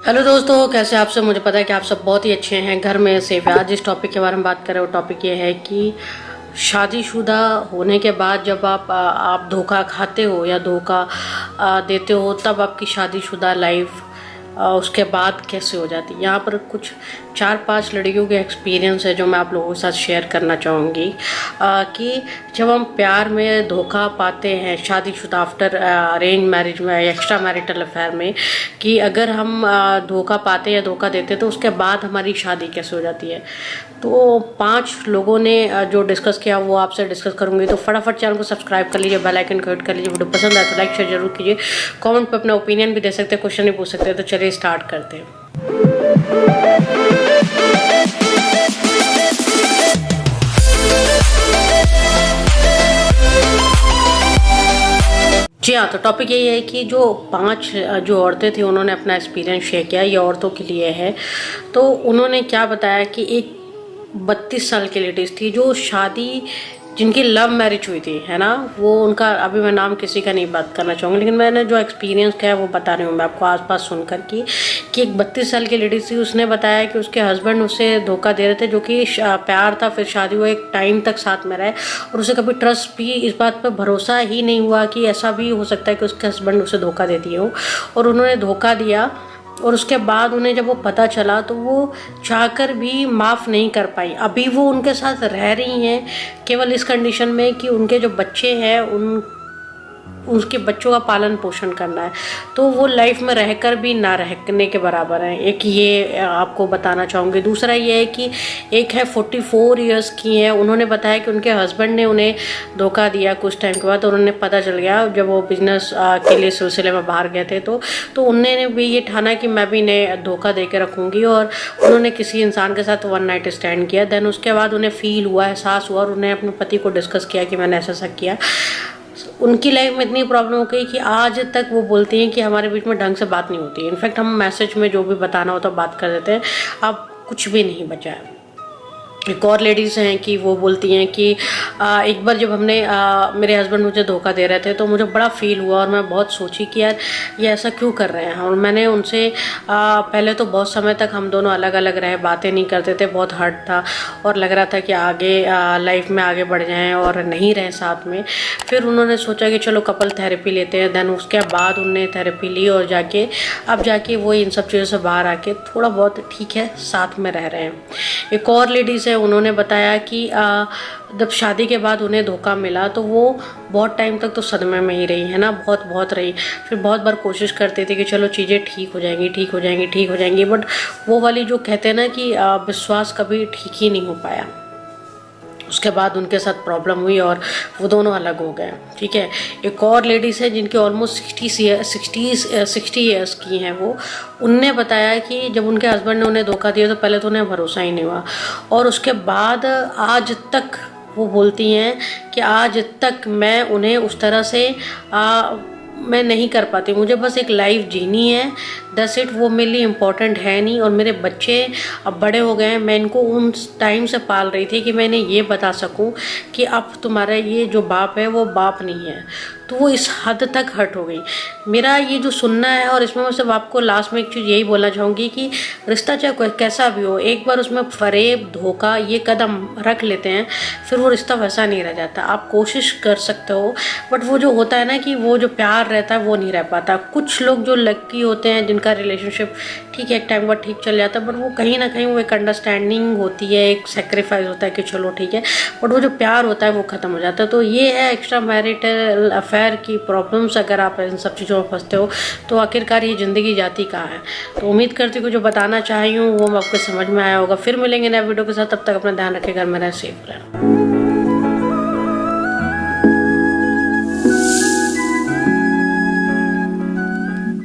Hello दोस्तों, कैसे आप सब। मुझे पता है कि आप सब बहुत ही अच्छे हैं, घर में सेफ है। आज जिस टॉपिक के बारे में बात कर रहे हो, टॉपिक ये है कि शादीशुदा होने के बाद जब आप धोखा खाते हो या धोखा देते हो, तब आपकी शादीशुदा लाइफ उसके बाद कैसे हो जाती है। यहाँ पर कुछ 4-5 लड़कियों के एक्सपीरियंस है जो मैं आप लोगों के साथ शेयर करना चाहूँगी कि जब हम प्यार में धोखा पाते हैं शादीशुदा आफ्टर अरेंज मैरिज में, एक्स्ट्रा मैरिटल अफेयर में, कि अगर हम धोखा पाते या धोखा देते तो उसके बाद हमारी शादी कैसे हो जाती है। तो 5 लोगों ने जो डिस्कस किया वो आपसे डिस्कस करूंगी। तो फटाफट चैनल को सब्सक्राइब कर लीजिए, बेल आइकन को हिट कर लीजिए। वीडियो पसंद आए तो लाइक शेयर जरूर कीजिए। कमेंट पे अपना ओपिनियन भी दे सकते हैं, क्वेश्चन भी पूछ सकते हैं। तो चलिए स्टार्ट करते हैं। जी हाँ, तो टॉपिक यही है कि जो 5 जो औरतें थी उन्होंने अपना एक्सपीरियंस शेयर किया। ये औरतों के लिए है। तो उन्होंने क्या बताया कि एक 32 साल की लेडीज थी जो शादी, जिनकी लव मैरिज हुई थी, है ना, वो उनका, अभी मैं नाम किसी का नहीं बात करना चाहूँगी, लेकिन मैंने जो एक्सपीरियंस किया है वो बता रही हूँ मैं आपको आसपास सुनकर कि एक 32 साल की लेडीज थी। उसने बताया कि उसके हस्बैंड उसे धोखा दे रहे थे, जो कि प्यार था, फिर शादी हुआ, एक टाइम तक साथ में रहे और उसे कभी ट्रस्ट भी, इस बात पर भरोसा ही नहीं हुआ कि ऐसा भी हो सकता है कि उसके हस्बैंड उसे धोखा दे दिए हो। और उन्होंने धोखा दिया और उसके बाद उन्हें जब वो पता चला तो वो चाहकर भी माफ़ नहीं कर पाई। अभी वो उनके साथ रह रही हैं केवल इस कंडीशन में कि उनके जो बच्चे हैं उसके बच्चों का पालन पोषण करना है। तो वो लाइफ में रहकर भी ना रहने के बराबर है। एक ये आपको बताना चाहूँगी। दूसरा ये है कि एक है 44 इयर्स की है। उन्होंने बताया कि उनके हस्बैंड ने उन्हें धोखा दिया कुछ टाइम के बाद। उन्होंने पता चल गया जब वो बिजनेस के लिए सिलसिले में बाहर गए थे तो उन्होंने भी ये ठाना कि मैं भी इन्हें धोखा दे के रखूँगी। और उन्होंने किसी इंसान के साथ 1 नाइट स्टैंड किया। देन उसके बाद उन्हें फील हुआ, एहसास हुआ और उन्हें अपने पति को डिस्कस किया कि मैंने ऐसा किया। उनकी लाइफ में इतनी प्रॉब्लम हो गई कि आज तक वो बोलती हैं कि हमारे बीच में ढंग से बात नहीं होती। इनफैक्ट हम मैसेज में जो भी बताना होता है बात कर देते हैं, अब कुछ भी नहीं बचा है। एक और लेडीज़ हैं कि वो बोलती हैं कि एक बार जब मेरे हस्बैंड मुझे धोखा दे रहे थे तो मुझे बड़ा फील हुआ और मैं बहुत सोची कि यार ये ऐसा क्यों कर रहे हैं। और मैंने उनसे पहले तो बहुत समय तक हम दोनों अलग अलग रहे, बातें नहीं करते थे, बहुत हर्ट था और लग रहा था कि आगे लाइफ में आगे बढ़ जाएं और नहीं रहे साथ में। फिर उन्होंने सोचा कि चलो कपल थेरेपी लेते हैं। देन उसके बाद उन्होंने थेरेपी ली और अब जाके वो इन सब चीज़ों से बाहर आके थोड़ा बहुत ठीक है, साथ में रह रहे हैं। एक और लेडीज़ है, उन्होंने बताया कि जब शादी के बाद उन्हें धोखा मिला तो वो बहुत टाइम तक तो सदमे में ही रही, है ना, बहुत रही। फिर बहुत बार कोशिश करते थे कि चलो चीज़ें ठीक हो जाएंगी, बट वो वाली जो कहते हैं ना कि विश्वास कभी ठीक ही नहीं हो पाया। उसके बाद उनके साथ प्रॉब्लम हुई और वो दोनों अलग हो गए। ठीक है। एक और लेडीज़ है जिनकी ऑलमोस्ट 60 ईयर्स की हैं वो। उनने बताया कि जब उनके हस्बैंड ने उन्हें धोखा दिया तो पहले तो उन्हें भरोसा ही नहीं हुआ और उसके बाद आज तक वो बोलती हैं कि आज तक मैं उन्हें उस तरह से मैं नहीं कर पाती। मुझे बस एक लाइफ जीनी है, दैट्स इट। वो मेरे लिए इम्पोर्टेंट है नहीं। और मेरे बच्चे अब बड़े हो गए हैं, मैं इनको उन टाइम से पाल रही थी कि मैं इन्हें ये बता सकूं कि अब तुम्हारा ये जो बाप है वो बाप नहीं है। तो वो इस हद तक हर्ट हो गई। मेरा ये जो सुनना है, और इसमें मैं सिर्फ आपको लास्ट में एक चीज़ यही बोलना चाहूँगी कि रिश्ता चाहे कैसा भी हो, एक बार उसमें फरेब, धोखा, ये कदम रख लेते हैं फिर वो रिश्ता वैसा नहीं रह जाता। आप कोशिश कर सकते हो, बट वो जो होता है ना कि वो जो प्यार रहता है वो नहीं रह पाता। कुछ लोग जो लकी होते हैं जिनका रिलेशनशिप ठीक है एक टाइम बाद ठीक चल जाता है, बट वो कहीं ना कहीं वो एक अंडरस्टैंडिंग होती है, एक सेक्रीफाइस होता है कि चलो ठीक है, बट वो जो प्यार होता है वो ख़त्म हो जाता है। तो ये है एक्स्ट्रा मैरिटल अफेयर की प्रॉब्लम्स। अगर आप इन सब चीज़ों में फंसते हो तो आखिरकार ये ज़िंदगी जाती कहाँ है। तो उम्मीद करती हूँ जो बताना चाही हूँ वो आपको समझ में आया होगा। फिर मिलेंगे नए वीडियो के साथ, तब तक अपना ध्यान रखें, घर में रहें, सेफ रहें।